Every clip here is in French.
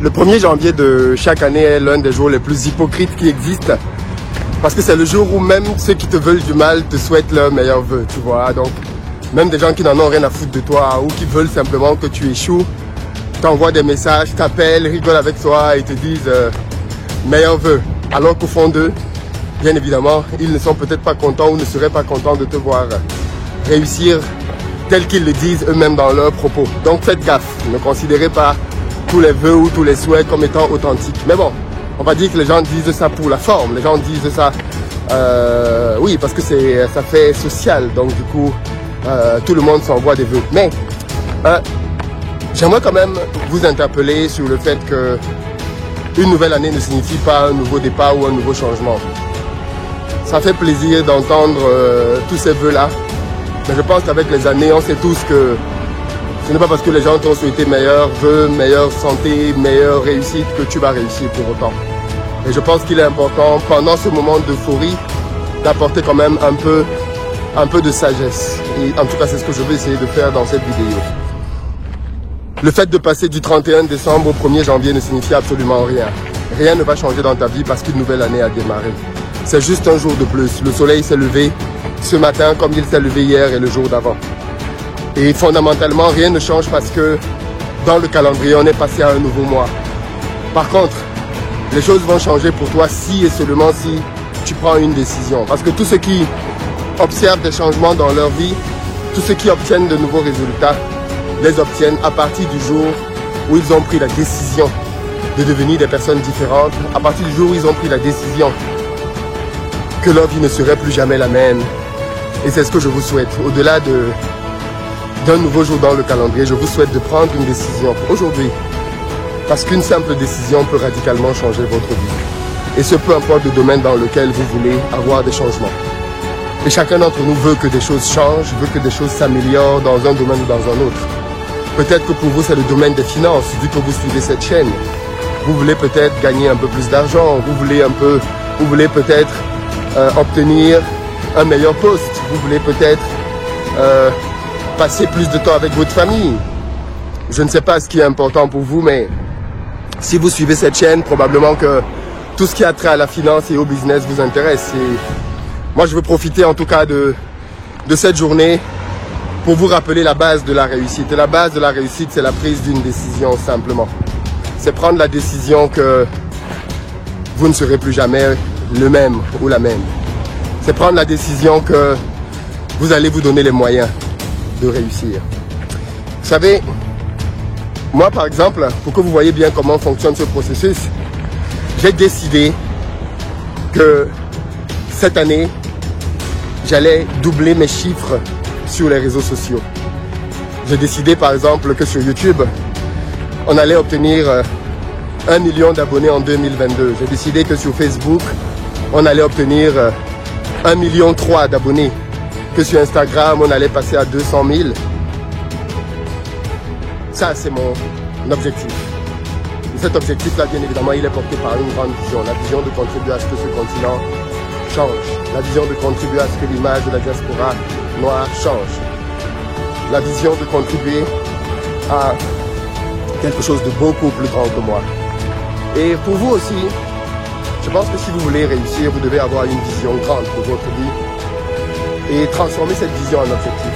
Le 1er janvier de chaque année est l'un des jours les plus hypocrites qui existent. Parce que c'est le jour où même ceux qui te veulent du mal te souhaitent leurs meilleurs vœux, tu vois. Donc, même des gens qui n'en ont rien à foutre de toi ou qui veulent simplement que tu échoues, t'envoient des messages, t'appellent, rigolent avec toi et te disent meilleurs vœux. Alors qu'au fond d'eux, bien évidemment, ils ne sont peut-être pas contents ou ne seraient pas contents de te voir réussir tel qu'ils le disent eux-mêmes dans leurs propos. Donc faites gaffe, ne considérez pas tous les vœux ou tous les souhaits comme étant authentiques. Mais bon, on va dire que les gens disent ça pour la forme, les gens disent ça, oui, parce que ça fait social, donc du coup, tout le monde s'envoie des vœux. Mais j'aimerais quand même vous interpeller sur le fait que une nouvelle année ne signifie pas un nouveau départ ou un nouveau changement. Ça fait plaisir d'entendre tous ces vœux-là, mais je pense qu'avec les années, on sait tous que ce n'est pas parce que les gens t'ont souhaité meilleurs vœux, meilleure santé, meilleure réussite que tu vas réussir pour autant. Et je pense qu'il est important, pendant ce moment d'euphorie, d'apporter quand même un peu de sagesse. Et en tout cas, c'est ce que je vais essayer de faire dans cette vidéo. Le fait de passer du 31 décembre au 1er janvier ne signifie absolument rien. Rien ne va changer dans ta vie parce qu'une nouvelle année a démarré. C'est juste un jour de plus. Le soleil s'est levé ce matin comme il s'est levé hier et le jour d'avant. Et fondamentalement, rien ne change parce que dans le calendrier, on est passé à un nouveau mois. Par contre, les choses vont changer pour toi si et seulement si tu prends une décision. Parce que tous ceux qui observent des changements dans leur vie, tous ceux qui obtiennent de nouveaux résultats, les obtiennent à partir du jour où ils ont pris la décision de devenir des personnes différentes, à partir du jour où ils ont pris la décision que leur vie ne serait plus jamais la même. Et c'est ce que je vous souhaite. Au-delà d'un nouveau jour dans le calendrier, je vous souhaite de prendre une décision aujourd'hui. Parce qu'une simple décision peut radicalement changer votre vie. Et ce, peu importe le domaine dans lequel vous voulez avoir des changements. Et chacun d'entre nous veut que des choses changent, veut que des choses s'améliorent dans un domaine ou dans un autre. Peut-être que pour vous, c'est le domaine des finances, vu que vous suivez cette chaîne. Vous voulez peut-être gagner un peu plus d'argent, vous voulez peut-être obtenir un meilleur poste, vous voulez peut-être passer plus de temps avec votre famille. Je ne sais pas ce qui est important pour vous, mais si vous suivez cette chaîne, probablement que tout ce qui a trait à la finance et au business vous intéresse. Et moi, je veux profiter en tout cas de cette journée pour vous rappeler la base de la réussite. Et la base de la réussite, c'est la prise d'une décision simplement. C'est prendre la décision que vous ne serez plus jamais le même ou la même. C'est prendre la décision que vous allez vous donner les moyens de réussir. Vous savez, moi par exemple, pour que vous voyez bien comment fonctionne ce processus, j'ai décidé que cette année, j'allais doubler mes chiffres sur les réseaux sociaux. J'ai décidé par exemple que sur YouTube, on allait obtenir 1 million d'abonnés en 2022. J'ai décidé que sur Facebook, on allait obtenir 1,3 million d'abonnés. Que sur Instagram, on allait passer à 200 000. Ça, c'est mon objectif. Et cet objectif-là, bien évidemment, il est porté par une grande vision. La vision de contribuer à ce que ce continent change. La vision de contribuer à ce que l'image de la diaspora noire change. La vision de contribuer à quelque chose de beaucoup plus grand que moi. Et pour vous aussi, je pense que si vous voulez réussir, vous devez avoir une vision grande pour votre vie et transformer cette vision en objectif.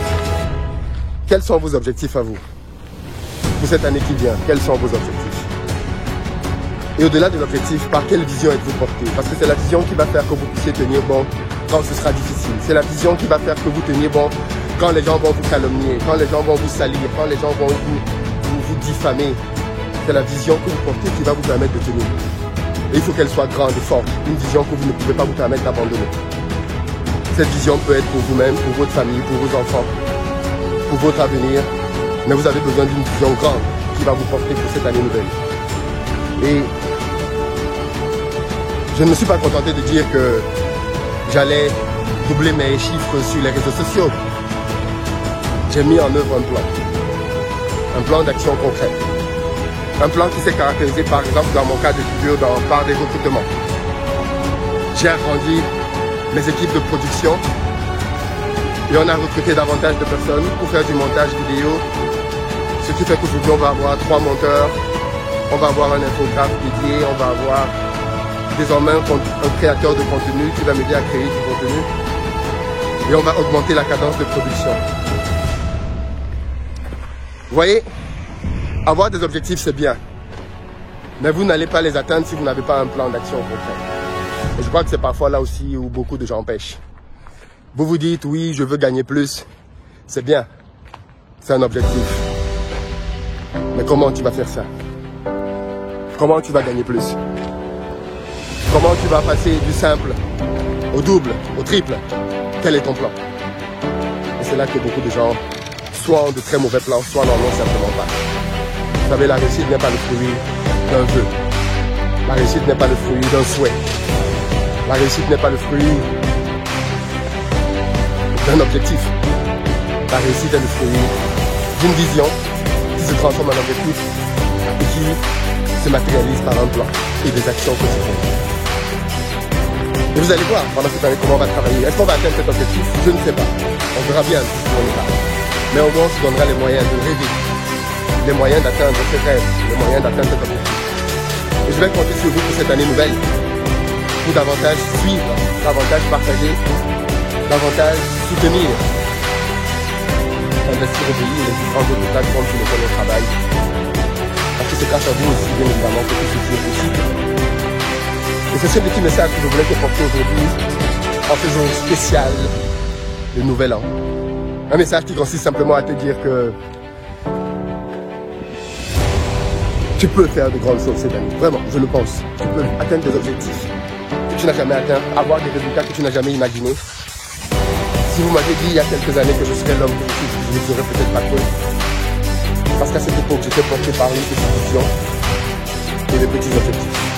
Quels sont vos objectifs à vous pour cette année qui vient? Quels sont vos objectifs? Et au-delà de l'objectif, par quelle vision êtes-vous porté? Parce que c'est la vision qui va faire que vous puissiez tenir bon quand ce sera difficile. C'est la vision qui va faire que vous teniez bon quand les gens vont vous calomnier, quand les gens vont vous salir, quand les gens vont vous diffamer. C'est la vision que vous portez qui va vous permettre de tenir. Et il faut qu'elle soit grande et forte. Une vision que vous ne pouvez pas vous permettre d'abandonner. Cette vision peut être pour vous-même, pour votre famille, pour vos enfants, pour votre avenir. Mais vous avez besoin d'une vision grande qui va vous porter pour cette année nouvelle. Et je ne me suis pas contenté de dire que j'allais doubler mes chiffres sur les réseaux sociaux. J'ai mis en œuvre un plan d'action concret. Un plan qui s'est caractérisé par exemple dans mon cas de figure par des recrutements. J'ai agrandi mes équipes de production et on a recruté davantage de personnes pour faire du montage vidéo. Ce qui fait qu'aujourd'hui on va avoir 3 monteurs, On va avoir un infographe dédié, on va avoir désormais un créateur de contenu qui va m'aider à créer du contenu. Et on va augmenter la cadence de production. Vous voyez, avoir des objectifs, c'est bien. Mais vous n'allez pas les atteindre si vous n'avez pas un plan d'action concret. Et je crois que c'est parfois là aussi où beaucoup de gens pêchent. Vous vous dites, oui, je veux gagner plus. C'est bien. C'est un objectif. Mais comment tu vas faire ça? Comment tu vas gagner plus? Comment tu vas passer du simple au double, au triple? Quel est ton plan? Et c'est là que beaucoup de gens soit ont de très mauvais plans, soit n'en ont simplement pas. Vous savez, la réussite n'est pas le fruit d'un vœu. La réussite n'est pas le fruit d'un souhait. La réussite n'est pas le fruit d'un objectif. La réussite est le fruit d'une vision qui se transforme en objectif et qui se matérialise par un plan et des actions quotidiennes. Et vous allez voir pendant cette année comment on va travailler. Est-ce qu'on va atteindre cet objectif? Je ne sais pas. On verra bien si on est là. Mais au moins on se donnera les moyens de rêver, les moyens d'atteindre ses rêves, les moyens d'atteindre cet objectif. Et je vais compter sur vous pour cette année nouvelle, pour davantage suivre, davantage partager, davantage soutenir, investir au pays et les différentes autres plateformes sur lesquelles on travaille. Parce que c'est grâce à vous aussi, bien évidemment, que tout ceci est possible. Et c'est ce petit message que je voulais te porter aujourd'hui, en ce jour spécial de Nouvel An. Un message qui consiste simplement à te dire que tu peux faire de grandes choses cette année. Vraiment, je le pense. Tu peux atteindre des objectifs que tu n'as jamais atteints, avoir des résultats que tu n'as jamais imaginés. Si vous m'avez dit il y a quelques années que je serais l'homme que je suis, je ne serais peut-être pas cru. Parce qu'à cette époque, j'étais porté par une petite vision et de petits objectifs.